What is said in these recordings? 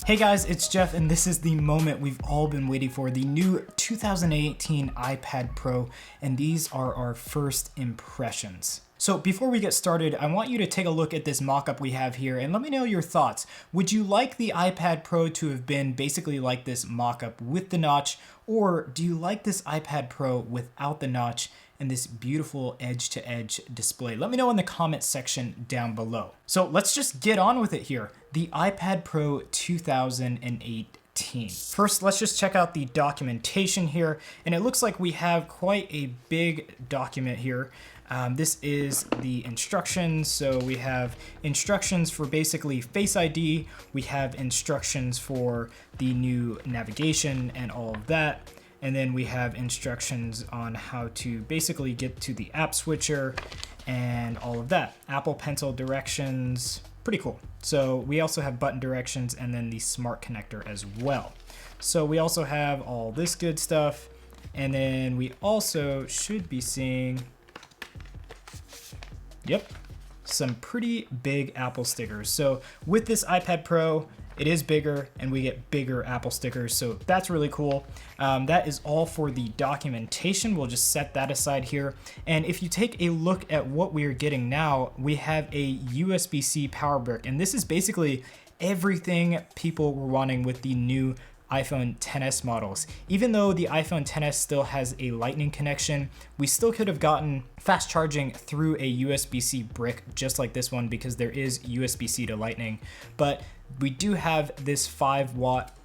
Hey guys, it's Jeff, and this is the moment we've all been waiting for, the new 2018 iPad Pro, and these are our first impressions. So before we get started, I want you to take a look at this mock-up we have here and let me know your thoughts. Would you like the iPad Pro to have been basically like this mock-up with the notch, or do you like this iPad Pro without the notch and this beautiful edge-to-edge display? Let me know in the comment section down below. So let's just get on with it here. The iPad Pro 2018. First, let's just check out the documentation here, and it looks like we have quite a big document here. This is the instructions. So we have instructions for basically Face ID. We have instructions for the new navigation and all of that. And then we have instructions on how to basically get to the app switcher and all of that. Apple Pencil directions, pretty cool. So we also have button directions and then the smart connector as well. So we also have all this good stuff. And then we also should be seeing, yep, some pretty big Apple stickers. So with this iPad Pro, it is bigger and we get bigger Apple stickers. So that's really cool. That is all for the documentation. We'll just set that aside here. And if you take a look at what we are getting now, we have a USB-C power brick. And this is basically everything people were wanting with the new iPhone XS models. Even though the iPhone XS still has a Lightning connection, we still could have gotten fast charging through a USB-C brick just like this one because there is USB-C to Lightning. But we do have this 5-watt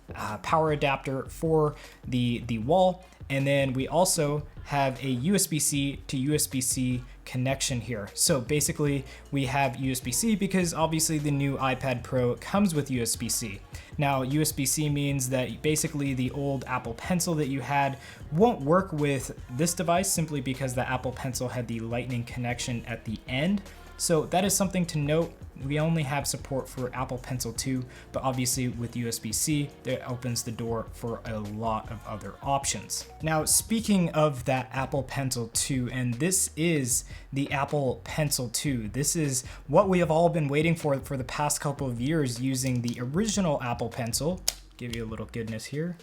power adapter for the wall. And then we also have a USB-C to USB-C connection here. So basically we have USB-C because obviously the new iPad Pro comes with USB-C. Now USB-C means that basically the old Apple Pencil that you had won't work with this device simply because the Apple Pencil had the Lightning connection at the end. So that is something to note. We only have support for Apple Pencil 2, but obviously with USB-C, that opens the door for a lot of other options. Now, speaking of that Apple Pencil 2, and this is the Apple Pencil 2. This is what we have all been waiting for the past couple of years using the original Apple Pencil. Give you a little goodness here.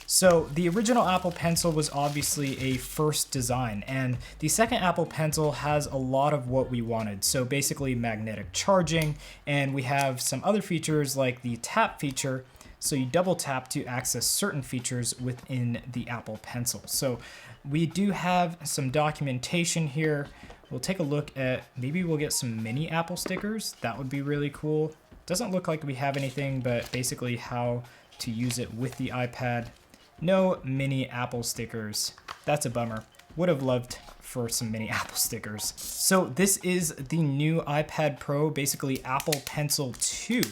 So the original Apple Pencil was obviously a first design, and the second Apple Pencil has a lot of what we wanted. So basically magnetic charging, and we have some other features like the tap feature. So you double tap to access certain features within the Apple Pencil. So we do have some documentation here. We'll take a look at, maybe we'll get some mini Apple stickers. That would be really cool. Doesn't look like we have anything, but basically how to use it with the iPad. No mini Apple stickers. That's a bummer. Would have loved for some mini Apple stickers. So this is the new iPad Pro, basically Apple Pencil 2.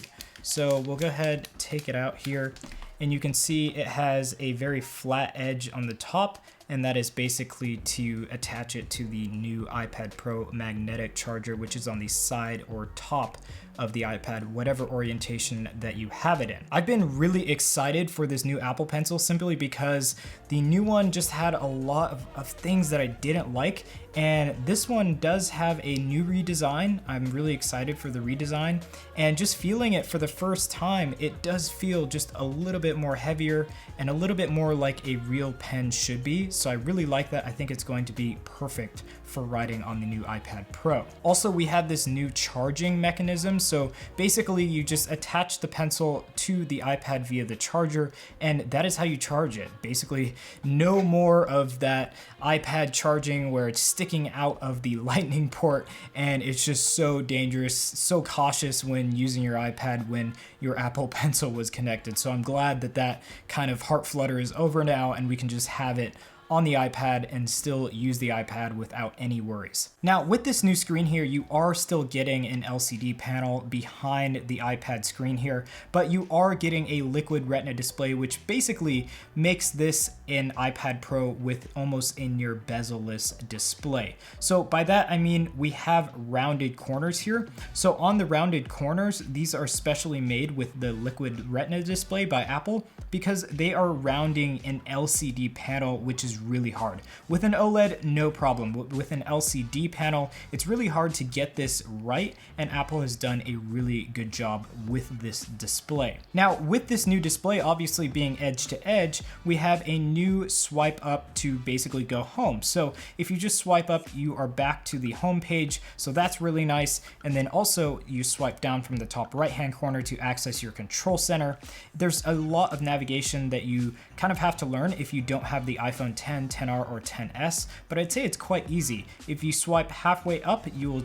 So we'll go ahead, take it out here, and you can see it has a very flat edge on the top, and that is basically to attach it to the new iPad Pro magnetic charger, which is on the side or top of the iPad, whatever orientation that you have it in. I've been really excited for this new Apple Pencil simply because the new one just had a lot of things that I didn't like, and this one does have a new redesign. I'm really excited for the redesign, and just feeling it for the first time, it does feel just a little bit more heavier and a little bit more like a real pen should be. So I really like that. I think it's going to be perfect for writing on the new iPad Pro. Also, we have this new charging mechanism. So basically you just attach the pencil to the iPad via the charger, and that is how you charge it. Basically, no more of that iPad charging where it's sticking out of the Lightning port, and it's just so dangerous, so cautious when using your iPad when your Apple Pencil was connected. So I'm glad that that kind of heart flutter is over now and we can just have it on the iPad and still use the iPad without any worries. Now with this new screen here, you are still getting an LCD panel behind the iPad screen here, but you are getting a liquid retina display, which basically makes this an iPad Pro with almost a near bezel-less display. So by that, I mean we have rounded corners here. So on the rounded corners, these are specially made with the liquid retina display by Apple because they are rounding an LCD panel, which is really hard. With an OLED, no problem. With an LCD panel, it's really hard to get this right, and Apple has done a really good job with this display. Now, with this new display obviously being edge to edge, we have a new swipe up to basically go home. So if you just swipe up, you are back to the home page. So that's really nice. And then also you swipe down from the top right-hand corner to access your control center. There's a lot of navigation that you kind of have to learn if you don't have the iPhone 10, 10R, or 10s, but I'd say it's quite easy. If you swipe halfway up, you will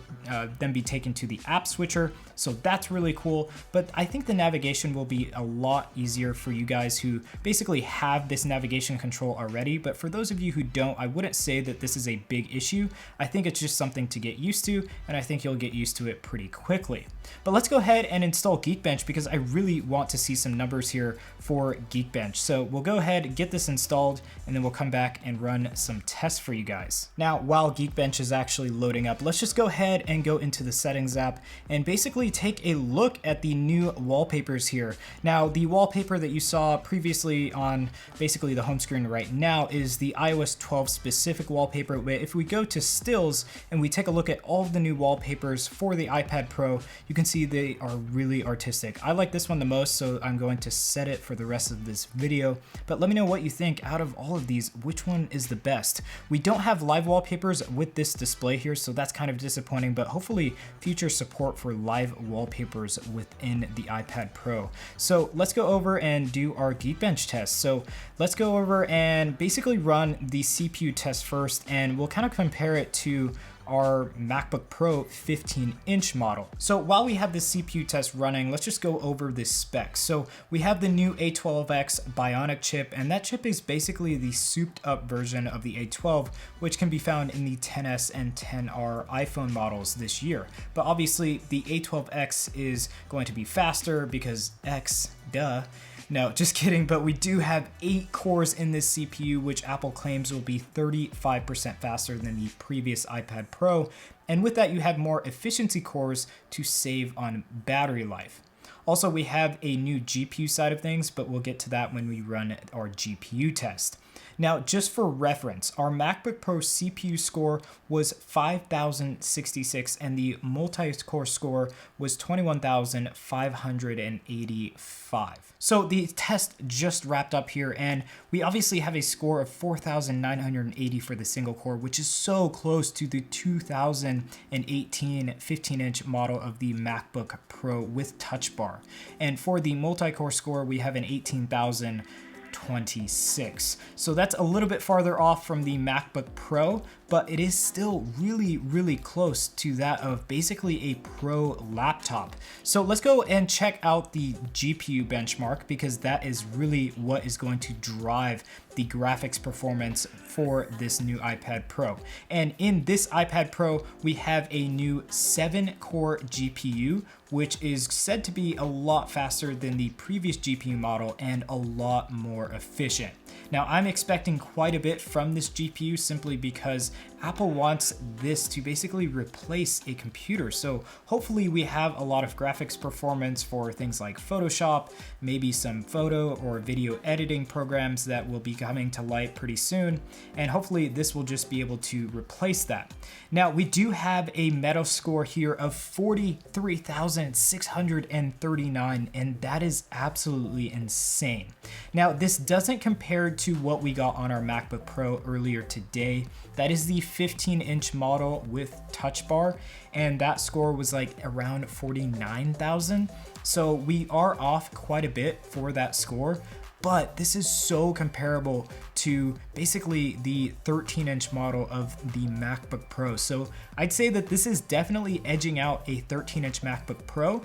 then be taken to the app switcher. So that's really cool, but I think the navigation will be a lot easier for you guys who basically have this navigation control already. But for those of you who don't, I wouldn't say that this is a big issue. I think it's just something to get used to, and I think you'll get used to it pretty quickly. But let's go ahead and install Geekbench because I really want to see some numbers here for Geekbench. So we'll go ahead, get this installed, and then we'll come back and run some tests for you guys. Now, while Geekbench is actually loading up, let's just go ahead and go into the settings app and basically take a look at the new wallpapers here. Now, the wallpaper that you saw previously on basically the home screen right now is the iOS 12 specific wallpaper. But if we go to stills and we take a look at all of the new wallpapers for the iPad Pro, you can see they are really artistic. I like this one the most, so I'm going to set it for the rest of this video. But let me know what you think out of all of these, which one is the best. We don't have live wallpapers with this display here, so that's kind of disappointing, but hopefully future support for live wallpapers within the iPad Pro. So let's go over and do our Geekbench test. So let's go over and basically run the CPU test first, and we'll kind of compare it to our MacBook Pro 15-inch model. So while we have the CPU test running, let's just go over the specs. So we have the new A12X Bionic chip, and that chip is basically the souped up version of the A12, which can be found in the 10s and 10R iPhone models this year. But obviously the A12X is going to be faster because X, duh. No, just kidding, but we do have 8 cores in this CPU, which Apple claims will be 35% faster than the previous iPad Pro. And with that, you have more efficiency cores to save on battery life. Also, we have a new GPU side of things, but we'll get to that when we run our GPU test. Now, just for reference, our MacBook Pro CPU score was 5,066 and the multi-core score was 21,585. So the test just wrapped up here, and we obviously have a score of 4,980 for the single core, which is so close to the 2018 15-inch model of the MacBook Pro with Touch Bar. And for the multi-core score, we have an 18,026. So that's a little bit farther off from the MacBook Pro, but it is still really, really close to that of basically a pro laptop. So let's go and check out the GPU benchmark because that is really what is going to drive the graphics performance for this new iPad Pro. And in this iPad Pro, we have a new 7-core GPU, which is said to be a lot faster than the previous GPU model and a lot more efficient. Now, I'm expecting quite a bit from this GPU simply because Apple wants this to basically replace a computer. So hopefully we have a lot of graphics performance for things like Photoshop, maybe some photo or video editing programs that will be coming to light pretty soon. And hopefully this will just be able to replace that. Now, we do have a Metascore here of 43,639, and that is absolutely insane. Now, this doesn't compare to what we got on our MacBook Pro earlier today. That is the 15-inch model with Touch Bar, and that score was like around 49,000. So we are off quite a bit for that score, but this is so comparable to basically the 13-inch model of the MacBook Pro. So I'd say that this is definitely edging out a 13-inch MacBook Pro,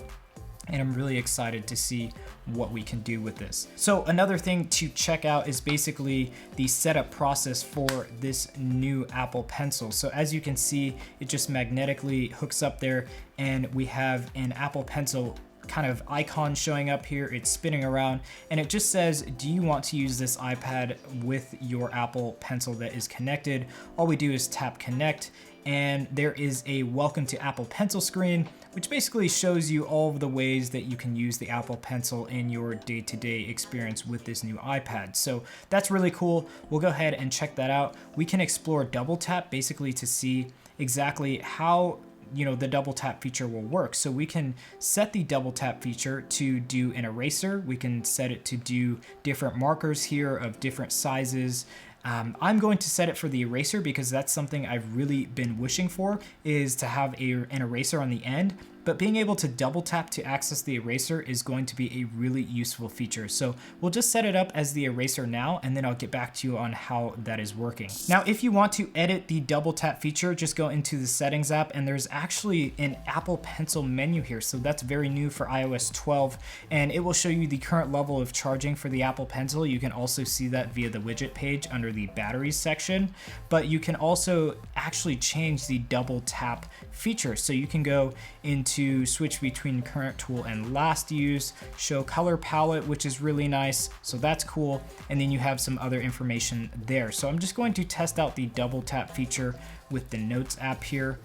and I'm really excited to see what we can do with this. So another thing to check out is basically the setup process for this new Apple Pencil. So as you can see, it just magnetically hooks up there, and we have an Apple Pencil kind of icon showing up here. It's spinning around, and it just says, do you want to use this iPad with your Apple Pencil that is connected? All we do is tap connect, and there is a welcome to Apple Pencil screen, which basically shows you all of the ways that you can use the Apple Pencil in your day-to-day experience with this new iPad. So that's really cool. We'll go ahead and check that out. We can explore double tap basically to see exactly how the double tap feature will work. So we can set the double tap feature to do an eraser. We can set it to do different markers here of different sizes. I'm going to set it for the eraser because that's something I've really been wishing for, is to have an eraser on the end. But being able to double tap to access the eraser is going to be a really useful feature. So we'll just set it up as the eraser now, and then I'll get back to you on how that is working. Now, if you want to edit the double tap feature, just go into the settings app, and there's actually an Apple Pencil menu here. So that's very new for iOS 12, and it will show you the current level of charging for the Apple Pencil. You can also see that via the widget page under the batteries section, but you can also actually change the double tap feature. So you can go into switch between current tool and last use, show color palette, which is really nice. So that's cool. And then you have some other information there. So I'm just going to test out the double tap feature with the Notes app here,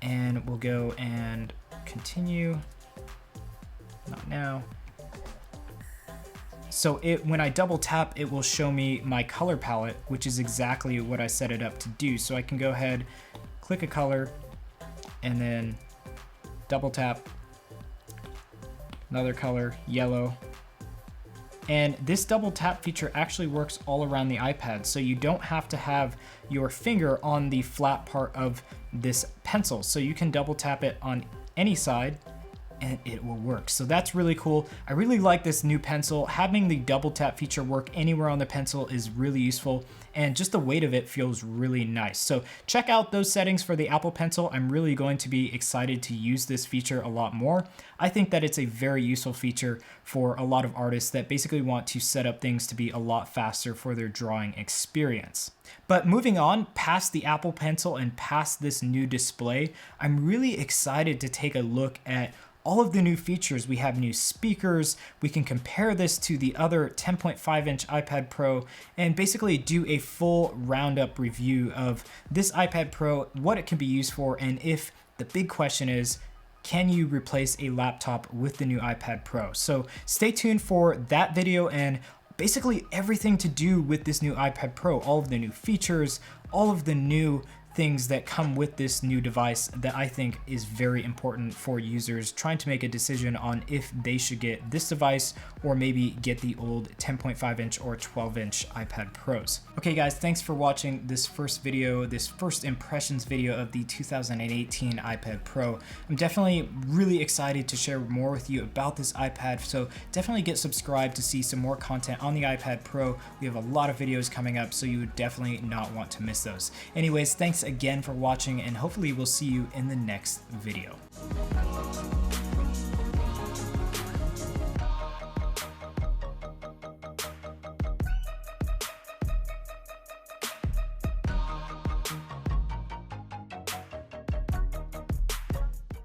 and we'll go and continue. Not now. So when I double tap, it will show me my color palette, which is exactly what I set it up to do. So I can go ahead, click a color, and then double tap, another color, yellow. And this double tap feature actually works all around the iPad, so you don't have to have your finger on the flat part of this pencil. So you can double tap it on any side and it will work. So that's really cool. I really like this new pencil. Having the double tap feature work anywhere on the pencil is really useful, and just the weight of it feels really nice. So check out those settings for the Apple Pencil. I'm really going to be excited to use this feature a lot more. I think that it's a very useful feature for a lot of artists that basically want to set up things to be a lot faster for their drawing experience. But moving on past the Apple Pencil and past this new display, I'm really excited to take a look at all of the new features. We have new speakers. We can compare this to the other 10.5-inch iPad Pro and basically do a full roundup review of this iPad Pro, what it can be used for, and if the big question is, can you replace a laptop with the new iPad Pro? So stay tuned for that video and basically everything to do with this new iPad Pro, all of the new features, all of the new things that come with this new device that I think is very important for users trying to make a decision on if they should get this device or maybe get the old 10.5-inch or 12-inch iPad Pros. Okay guys, thanks for watching this first video, this first impressions video of the 2018 iPad Pro. I'm definitely really excited to share more with you about this iPad, so definitely get subscribed to see some more content on the iPad Pro. We have a lot of videos coming up, so you would definitely not want to miss those. Anyways, thanks again for watching, and hopefully we'll see you in the next video.